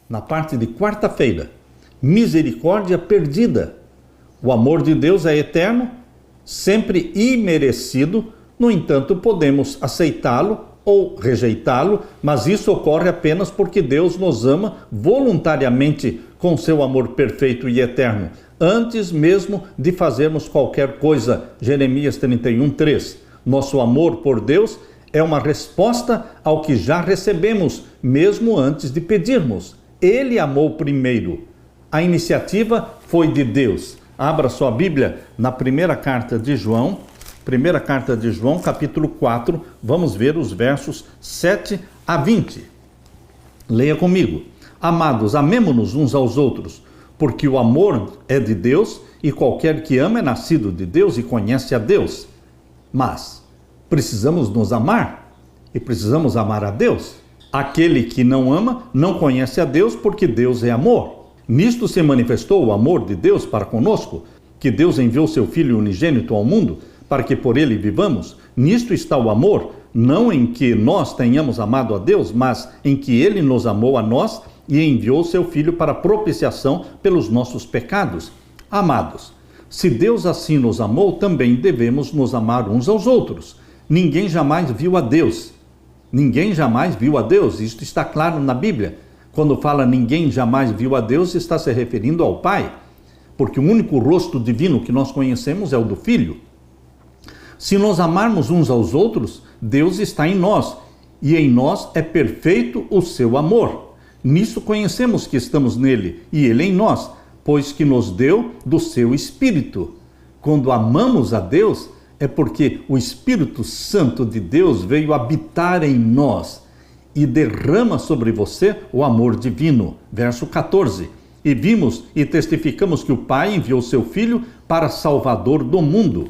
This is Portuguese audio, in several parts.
na parte de quarta-feira. Misericórdia perdida. O amor de Deus é eterno, sempre imerecido, no entanto, podemos aceitá-lo ou rejeitá-lo, mas isso ocorre apenas porque Deus nos ama voluntariamente com seu amor perfeito e eterno, antes mesmo de fazermos qualquer coisa. Jeremias 31:3. Nosso amor por Deus é uma resposta ao que já recebemos, mesmo antes de pedirmos. Ele amou primeiro. A iniciativa foi de Deus. Abra sua Bíblia na primeira carta de João, capítulo 4, vamos ver os versos 7 a 20. Leia comigo. Amados, amemo-nos uns aos outros, porque o amor é de Deus e qualquer que ama é nascido de Deus e conhece a Deus. Mas precisamos nos amar e precisamos amar a Deus. Aquele que não ama não conhece a Deus, porque Deus é amor. Nisto se manifestou o amor de Deus para conosco, que Deus enviou seu Filho unigênito ao mundo, para que por ele vivamos. Nisto está o amor, não em que nós tenhamos amado a Deus, mas em que ele nos amou a nós e enviou seu Filho para propiciação pelos nossos pecados. Amados, se Deus assim nos amou, também devemos nos amar uns aos outros. Ninguém jamais viu a Deus. Ninguém jamais viu a Deus. Isto está claro na Bíblia. Quando fala ninguém jamais viu a Deus, está se referindo ao Pai, porque o único rosto divino que nós conhecemos é o do Filho. Se nós amarmos uns aos outros, Deus está em nós, e em nós é perfeito o seu amor. Nisso conhecemos que estamos nele, e ele em nós, pois que nos deu do seu Espírito. Quando amamos a Deus, é porque o Espírito Santo de Deus veio habitar em nós e derrama sobre você o amor divino. Verso 14. E vimos e testificamos que o Pai enviou seu Filho para Salvador do mundo.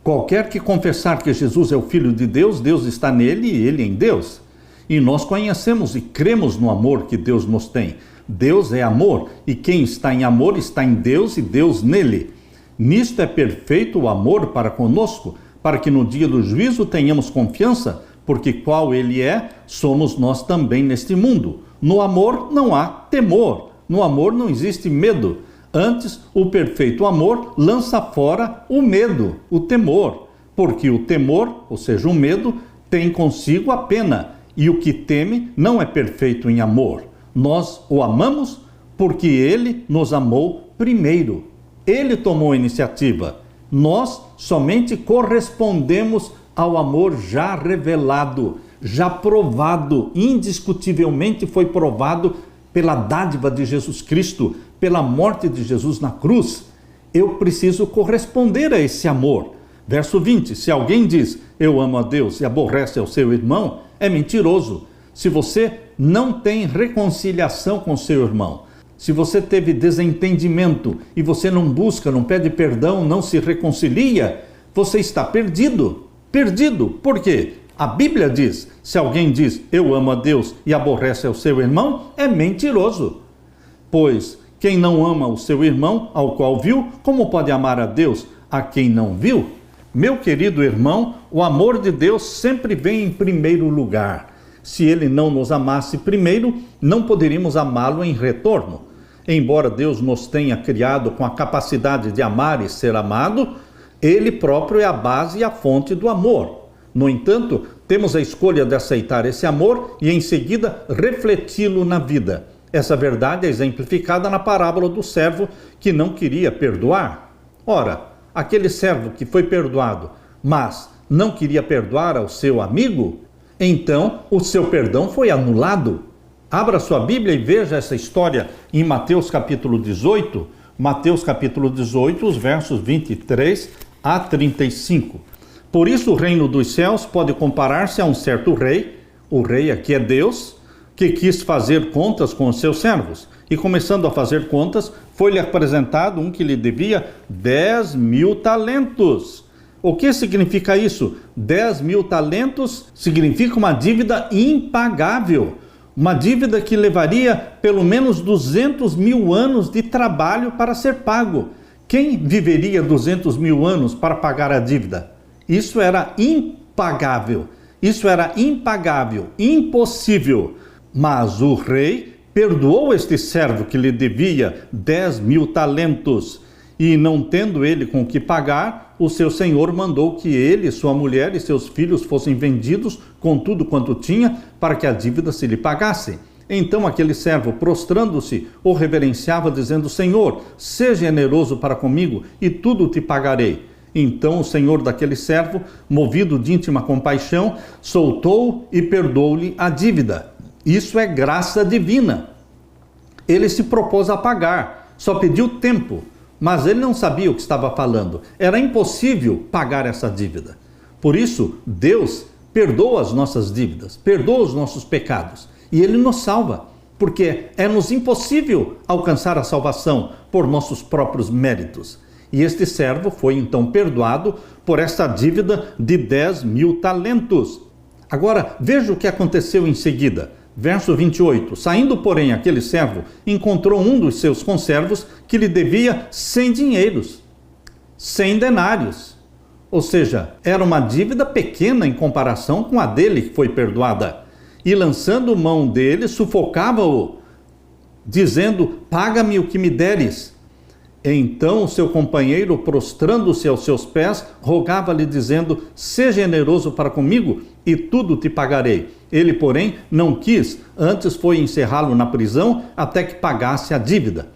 Qualquer que confessar que Jesus é o Filho de Deus, Deus está nele e ele em Deus. E nós conhecemos e cremos no amor que Deus nos tem. Deus é amor, e quem está em amor está em Deus e Deus nele. Nisto é perfeito o amor para conosco, para que no dia do juízo tenhamos confiança, porque qual ele é, somos nós também neste mundo. No amor não há temor, no amor não existe medo. Antes, o perfeito amor lança fora o medo, o temor, porque o temor, ou seja, o medo, tem consigo a pena, e o que teme não é perfeito em amor. Nós o amamos porque ele nos amou primeiro. Ele tomou a iniciativa. Nós somente correspondemos ao amor já revelado, já provado, indiscutivelmente foi provado pela dádiva de Jesus Cristo, pela morte de Jesus na cruz. Eu preciso corresponder a esse amor. Verso 20, se alguém diz, eu amo a Deus e aborrece ao seu irmão, é mentiroso. Se você não tem reconciliação com seu irmão, se você teve desentendimento e você não busca, não pede perdão, não se reconcilia, você está perdido. Perdido. Por quê? A Bíblia diz, se alguém diz, eu amo a Deus e aborrece ao seu irmão, é mentiroso. Pois quem não ama o seu irmão, ao qual viu, como pode amar a Deus, a quem não viu? Meu querido irmão, o amor de Deus sempre vem em primeiro lugar. Se ele não nos amasse primeiro, não poderíamos amá-lo em retorno. Embora Deus nos tenha criado com a capacidade de amar e ser amado, ele próprio é a base e a fonte do amor. No entanto, temos a escolha de aceitar esse amor e em seguida refleti-lo na vida. Essa verdade é exemplificada na parábola do servo que não queria perdoar. Ora, aquele servo que foi perdoado, mas não queria perdoar ao seu amigo, então o seu perdão foi anulado. Abra sua Bíblia e veja essa história em Mateus capítulo 18, os versos 23 a 35. Por isso o reino dos céus pode comparar-se a um certo rei, o rei aqui é Deus, que quis fazer contas com os seus servos. E começando a fazer contas, foi-lhe apresentado um que lhe devia 10.000 talentos. O que significa isso? 10.000 talentos significa uma dívida impagável. Uma dívida que levaria pelo menos 200.000 anos de trabalho para ser pago. Quem viveria 200.000 anos para pagar a dívida? Isso era impagável. Isso era impagável, impossível. Mas o rei perdoou este servo que lhe devia 10.000 talentos. E não tendo ele com o que pagar, o seu senhor mandou que ele, sua mulher e seus filhos fossem vendidos com tudo quanto tinha, para que a dívida se lhe pagasse. Então aquele servo, prostrando-se, o reverenciava, dizendo: Senhor, seja generoso para comigo, e tudo te pagarei. Então o senhor daquele servo, movido de íntima compaixão, soltou e perdoou-lhe a dívida. Isso é graça divina. Ele se propôs a pagar, só pediu tempo, mas ele não sabia o que estava falando. Era impossível pagar essa dívida. Por isso, Deus perdoa as nossas dívidas, perdoa os nossos pecados, e Ele nos salva, porque é-nos impossível alcançar a salvação por nossos próprios méritos. E este servo foi então perdoado por esta dívida de 10.000 talentos. Agora, veja o que aconteceu em seguida. Verso 28. Saindo, porém, aquele servo encontrou um dos seus conservos que lhe devia 100 dinheiros, 100 denários. Ou seja, era uma dívida pequena em comparação com a dele que foi perdoada. E lançando mão dele, sufocava-o, dizendo: paga-me o que me deres. Então o seu companheiro, prostrando-se aos seus pés, rogava-lhe, dizendo: seja generoso para comigo, e tudo te pagarei. Ele, porém, não quis, antes foi encerrá-lo na prisão, até que pagasse a dívida.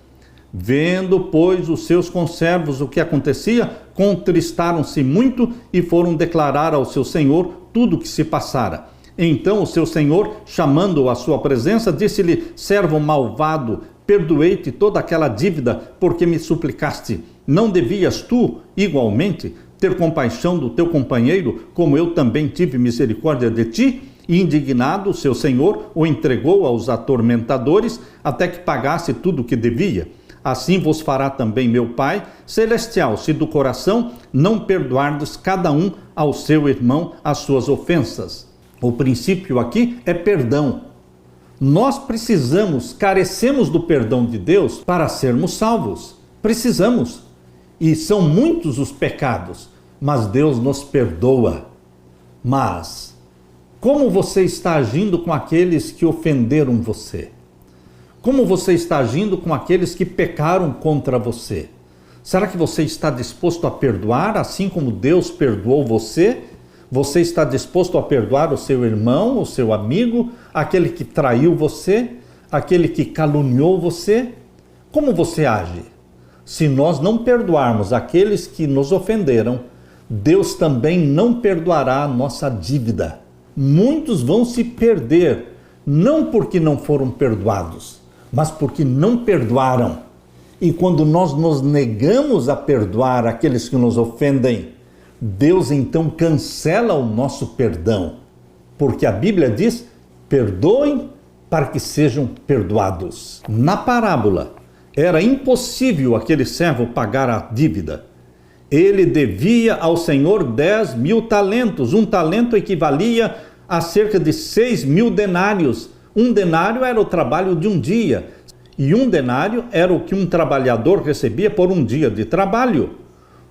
Vendo, pois, os seus conservos o que acontecia, contristaram-se muito e foram declarar ao seu senhor tudo o que se passara. Então o seu senhor, chamando-o à sua presença, disse-lhe: servo malvado, perdoei-te toda aquela dívida, porque me suplicaste. Não devias tu, igualmente, ter compaixão do teu companheiro, como eu também tive misericórdia de ti? E indignado, seu senhor o entregou aos atormentadores, até que pagasse tudo o que devia. Assim vos fará também meu Pai celestial, se do coração não perdoardes cada um ao seu irmão as suas ofensas. O princípio aqui é perdão. Nós precisamos, carecemos do perdão de Deus para sermos salvos. Precisamos. E são muitos os pecados, mas Deus nos perdoa. Mas, como você está agindo com aqueles que ofenderam você? Como você está agindo com aqueles que pecaram contra você? Será que você está disposto a perdoar, assim como Deus perdoou você? Você está disposto a perdoar o seu irmão, o seu amigo, aquele que traiu você, aquele que caluniou você? Como você age? Se nós não perdoarmos aqueles que nos ofenderam, Deus também não perdoará a nossa dívida. Muitos vão se perder, não porque não foram perdoados, mas porque não perdoaram. E quando nós nos negamos a perdoar aqueles que nos ofendem, Deus então cancela o nosso perdão, porque a Bíblia diz: perdoem para que sejam perdoados. Na parábola, era impossível aquele servo pagar a dívida. Ele devia ao Senhor 10.000 talentos. Um talento equivalia a cerca de 6.000 denários. Um denário era o trabalho de um dia, e um denário era o que um trabalhador recebia por um dia de trabalho.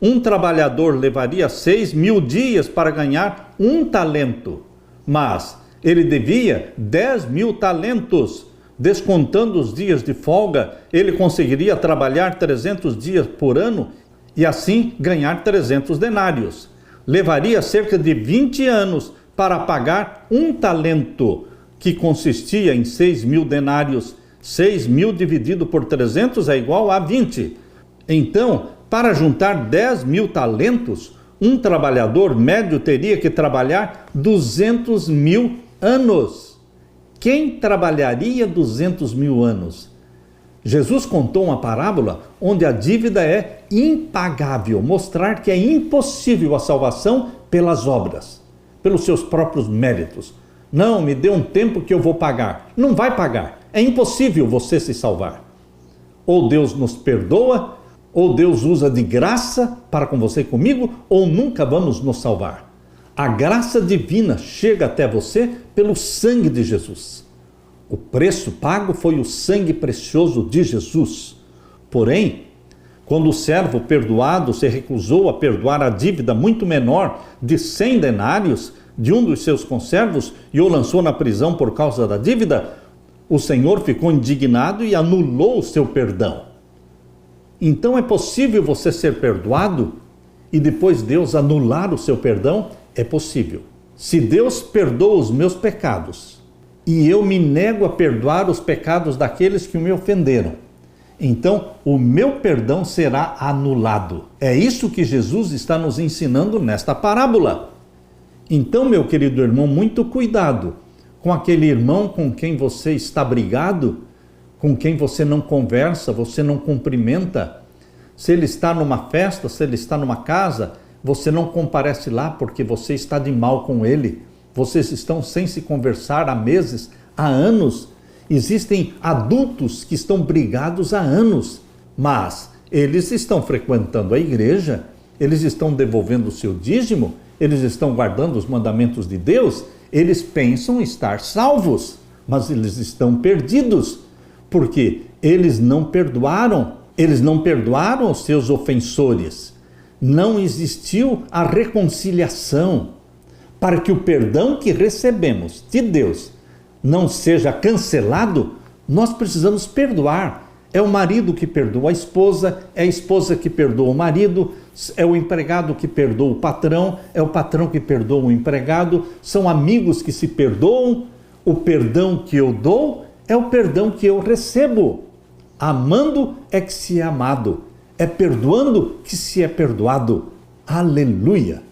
Um trabalhador levaria 6.000 dias para ganhar um talento, mas ele devia 10.000 talentos. Descontando os dias de folga, ele conseguiria trabalhar 300 dias por ano e assim ganhar 300 denários. Levaria cerca de 20 anos para pagar um talento, que consistia em 6.000 denários. 6.000 dividido por 300 é igual a 20. Então, para juntar 10.000 talentos, um trabalhador médio teria que trabalhar 200.000 anos. Quem trabalharia 200.000 anos? Jesus contou uma parábola onde a dívida é impagável, mostrar que é impossível a salvação pelas obras, pelos seus próprios méritos. Não, me dê um tempo que eu vou pagar. Não vai pagar. É impossível você se salvar. Ou Deus nos perdoa, ou Deus usa de graça para com você e comigo, ou nunca vamos nos salvar. A graça divina chega até você pelo sangue de Jesus. O preço pago foi o sangue precioso de Jesus. Porém, quando o servo perdoado se recusou a perdoar a dívida muito menor de 100 denários de um dos seus conservos e o lançou na prisão por causa da dívida, o Senhor ficou indignado e anulou o seu perdão. Então é possível você ser perdoado e depois Deus anular o seu perdão? É possível. Se Deus perdoa os meus pecados e eu me nego a perdoar os pecados daqueles que me ofenderam, então o meu perdão será anulado. É isso que Jesus está nos ensinando nesta parábola. Então, meu querido irmão, muito cuidado com aquele irmão com quem você está brigado, com quem você não conversa, você não cumprimenta. Se ele está numa festa, se ele está numa casa, você não comparece lá porque você está de mal com ele. Vocês estão sem se conversar há meses, há anos. Existem adultos que estão brigados há anos, mas eles estão frequentando a igreja, eles estão devolvendo o seu dízimo, eles estão guardando os mandamentos de Deus, eles pensam estar salvos, mas eles estão perdidos, porque eles não perdoaram os seus ofensores. Não existiu a reconciliação. Para que o perdão que recebemos de Deus não seja cancelado, nós precisamos perdoar. É o marido que perdoa a esposa, é a esposa que perdoa o marido, é o empregado que perdoa o patrão, é o patrão que perdoa o empregado, são amigos que se perdoam. O perdão que eu dou é o perdão que eu recebo. Amando é que se é amado, é perdoando que se é perdoado. Aleluia!